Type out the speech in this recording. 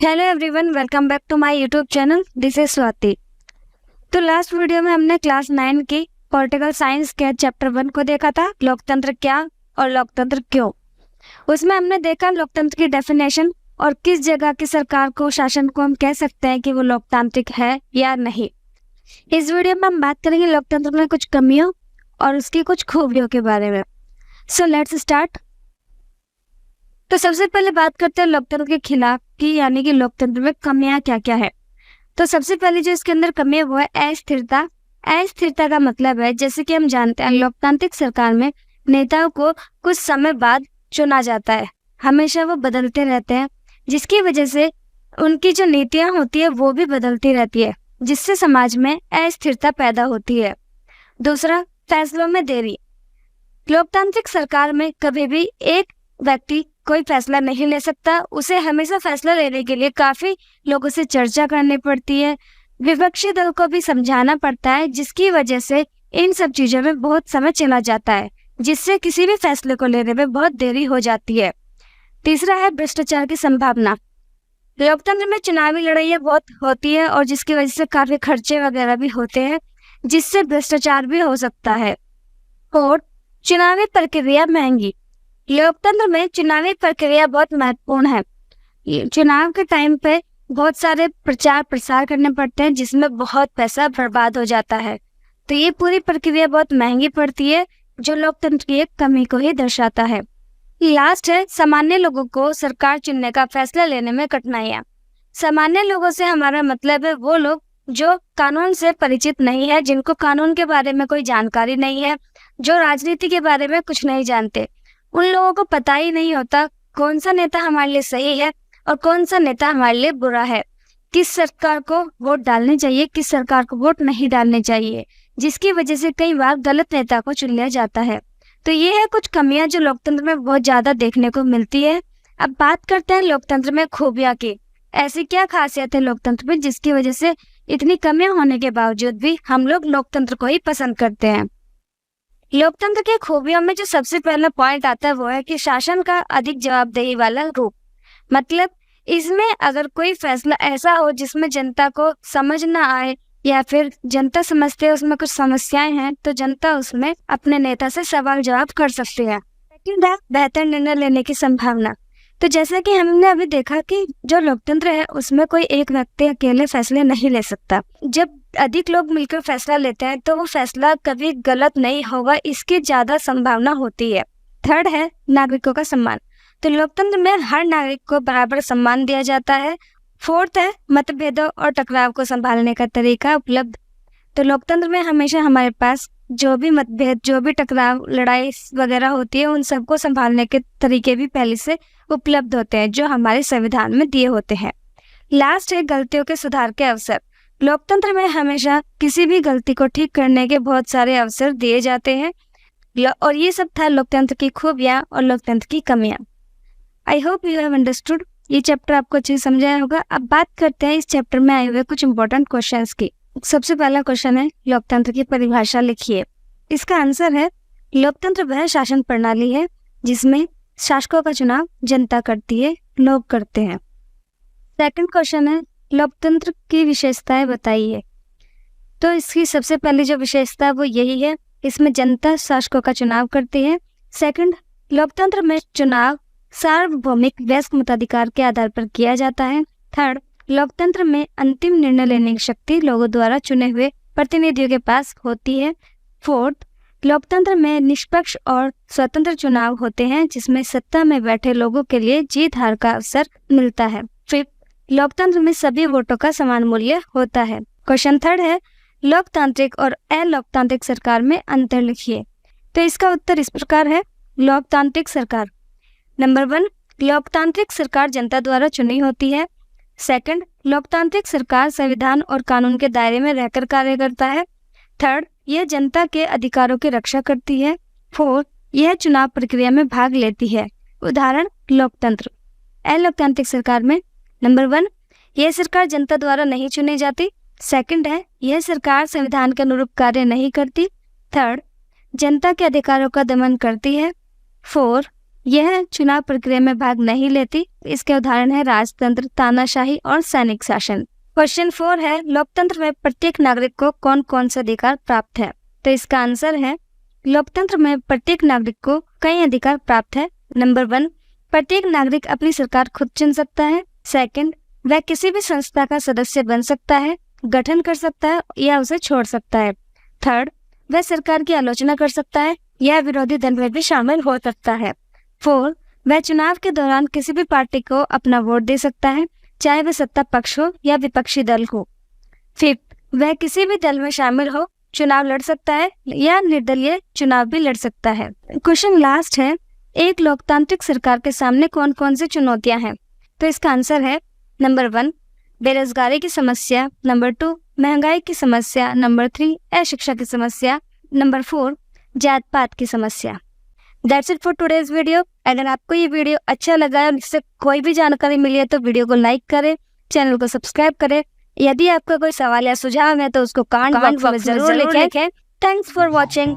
Hello everyone, welcome back to my YouTube channel. This is Swati. तो last video में हमने class 9 की political science के चैप्टर 1 को देखा था, लोकतंत्र क्या और लोकतंत्र क्यों। उसमें हमने देखा लोकतंत्र की डेफिनेशन और किस जगह की सरकार को, शासन को हम कह सकते हैं कि वो लोकतांत्रिक है या नहीं। इस वीडियो में हम बात करेंगे लोकतंत्र में कुछ कमियों और उसकी कुछ खूबियों के बारे में। So let's start. तो सबसे पहले बात करते हैं लोकतंत्र के खिलाफ की, यानी कि लोकतंत्र में कमियां क्या क्या है। तो सबसे पहले जो इसके अंदर कमी है वो है अस्थिरता। अस्थिरता का मतलब है, जैसे कि हम जानते हैं लोकतांत्रिक सरकार में नेताओं को कुछ समय बाद चुना जाता है, हमेशा वो बदलते रहते हैं, जिसकी वजह से उनकी जो नीतियां होती है वो भी बदलती रहती है, जिससे समाज में अस्थिरता पैदा होती है। दूसरा, फैसलों में देरी। लोकतांत्रिक सरकार में कभी भी एक व्यक्ति कोई फैसला नहीं ले सकता, उसे हमेशा फैसला लेने के लिए काफी लोगों से चर्चा करनी पड़ती है, विपक्षी दल को भी समझाना पड़ता है, जिसकी वजह से इन सब चीजों में बहुत समय चला जाता है, जिससे किसी भी फैसले को लेने में बहुत देरी हो जाती है। तीसरा है भ्रष्टाचार की संभावना। लोकतंत्र में चुनावी लड़ाइयाँ बहुत होती है और जिसकी वजह से काफी खर्चे वगैरह भी होते हैं, जिससे भ्रष्टाचार भी हो सकता है। और चुनावी प्रक्रिया महंगी। लोकतंत्र में चुनावी प्रक्रिया बहुत महत्वपूर्ण है। चुनाव के टाइम पे बहुत सारे प्रचार प्रसार करने पड़ते हैं, जिसमें बहुत पैसा बर्बाद हो जाता है। तो ये पूरी प्रक्रिया बहुत महंगी पड़ती है, जो लोकतंत्र की एक कमी को ही दर्शाता है। लास्ट है सामान्य लोगों को सरकार चुनने का फैसला लेने में कठिनाइयाँ। सामान्य लोगों से हमारा मतलब है वो लोग जो कानून से परिचित नहीं है, जिनको कानून के बारे में कोई जानकारी नहीं है, जो राजनीति के बारे में कुछ नहीं जानते। उन लोगों को पता ही नहीं होता कौन सा नेता हमारे लिए सही है और कौन सा नेता हमारे लिए बुरा है, किस सरकार को वोट डालनी चाहिए, किस सरकार को वोट नहीं डालनी चाहिए, जिसकी वजह से कई बार गलत नेता को चुन लिया जाता है। तो ये है कुछ कमियां जो लोकतंत्र में बहुत ज्यादा देखने को मिलती है। अब बात करते हैं लोकतंत्र में खूबियां की। ऐसी क्या खासियत है लोकतंत्र में जिसकी वजह से इतनी कमियां होने के बावजूद भी हम लोग लोकतंत्र को ही पसंद करते हैं। लोकतंत्र के खूबियों में जो सबसे पहला पॉइंट आता है वो है कि शासन का अधिक जवाबदेही वाला रूप। मतलब इसमें अगर कोई फैसला ऐसा हो जिसमें जनता को समझ ना आए या फिर जनता समझते है उसमें कुछ समस्याएं हैं, तो जनता उसमें अपने नेता से सवाल जवाब कर सकती है। सेकंड है बेहतर निर्णय लेने की संभावना। तो जैसा कि हमने अभी देखा कि जो लोकतंत्र है उसमें कोई एक व्यक्ति अकेले फैसले नहीं ले सकता। जब अधिक लोग मिलकर फैसला लेते हैं तो वो फैसला कभी गलत नहीं होगा, इसकी ज्यादा संभावना होती है। थर्ड है नागरिकों का सम्मान। तो लोकतंत्र में हर नागरिक को बराबर सम्मान दिया जाता है। फोर्थ है मतभेदों और टकराव को संभालने का तरीका उपलब्ध। तो लोकतंत्र में हमेशा हमारे पास जो भी मतभेद, जो भी टकराव, लड़ाई वगैरह होती है, उन सबको संभालने के तरीके भी पहले से उपलब्ध होते हैं, जो हमारे संविधान में दिए होते हैं। लास्ट है गलतियों के सुधार के अवसर। लोकतंत्र में हमेशा किसी भी गलती को ठीक करने के बहुत सारे अवसर दिए जाते हैं। और ये सब था लोकतंत्र की खूबियां और लोकतंत्र की कमियां। I hope you have understood. ये चैप्टर आपको अच्छे से समझाया होगा। अब बात करते हैं इस चैप्टर में आए हुए कुछ इंपॉर्टेंट क्वेश्चंस की। सबसे पहला क्वेश्चन है लोकतंत्र की परिभाषा लिखिए। इसका आंसर है लोकतंत्र वह शासन प्रणाली है जिसमें शासकों का चुनाव जनता करती है, लोग करते हैं। सेकंड क्वेश्चन है लोकतंत्र की विशेषताएं बताइए। तो इसकी सबसे पहली जो विशेषता है वो यही है, इसमें जनता शासकों का चुनाव करती है। सेकंड, लोकतंत्र में चुनाव सार्वभौमिक वयस्क मताधिकार के आधार पर किया जाता है। थर्ड, लोकतंत्र में अंतिम निर्णय लेने की शक्ति लोगों द्वारा चुने हुए प्रतिनिधियों के पास होती है। फोर्थ, लोकतंत्र में निष्पक्ष और स्वतंत्र चुनाव होते हैं जिसमें सत्ता में बैठे लोगों के लिए जीत हार का अवसर मिलता है। फिफ्थ, लोकतंत्र में सभी वोटों का समान मूल्य होता है। क्वेश्चन थर्ड है लोकतांत्रिक और अलोकतांत्रिक सरकार में अंतर लिखिए। तो इसका उत्तर इस प्रकार है, लोकतांत्रिक सरकार। नंबर 1, लोकतांत्रिक सरकार जनता द्वारा चुनी होती है। सेकंड, लोकतांत्रिक सरकार संविधान और कानून के दायरे में रहकर कार्य करता है। थर्ड, यह जनता के अधिकारों की रक्षा करती है। फोर्थ, यह चुनाव प्रक्रिया में भाग लेती है। उदाहरण लोकतंत्र। अलोकतांत्रिक सरकार में नंबर 1, यह सरकार जनता द्वारा नहीं चुनी जाती। सेकंड है, यह सरकार संविधान के अनुरूप कार्य नहीं करती। थर्ड, जनता के अधिकारों का दमन करती है। 4. यह चुनाव प्रक्रिया में भाग नहीं लेती। इसके उदाहरण है राजतंत्र, तानाशाही और सैनिक शासन। क्वेश्चन 4 है लोकतंत्र में प्रत्येक नागरिक को कौन कौन से अधिकार प्राप्त है? तो इसका आंसर है लोकतंत्र में प्रत्येक नागरिक को कई अधिकार प्राप्त है। नंबर 1, प्रत्येक नागरिक अपनी सरकार खुद चुन सकता है। सेकंड, वह किसी भी संस्था का सदस्य बन सकता है, गठन कर सकता है या उसे छोड़ सकता है। थर्ड, वह सरकार की आलोचना कर सकता है या विरोधी दल में भी शामिल हो सकता है। 4, वह चुनाव के दौरान किसी भी पार्टी को अपना वोट दे सकता है, चाहे वह सत्ता पक्ष हो या विपक्षी दल हो। 5, वह किसी भी दल में शामिल हो, चुनाव लड़ सकता है या निर्दलीय चुनाव भी लड़ सकता है। क्वेश्चन लास्ट है, एक लोकतांत्रिक सरकार के सामने कौन कौन सी चुनौतियां हैं? तो इसका आंसर है नंबर 1, बेरोजगारी की समस्या। नंबर 2, महंगाई की समस्या। नंबर 3, अशिक्षा की समस्या। नंबर 4, जात पात की समस्या। That's it for today's video. अगर आपको ये वीडियो अच्छा लगा और इससे कोई भी जानकारी मिली है तो वीडियो को लाइक करें, चैनल को सब्सक्राइब करें। यदि आपका कोई सवाल या सुझाव है तो उसको कमेंट बॉक्स में जरूर लिखें। Thanks for watching.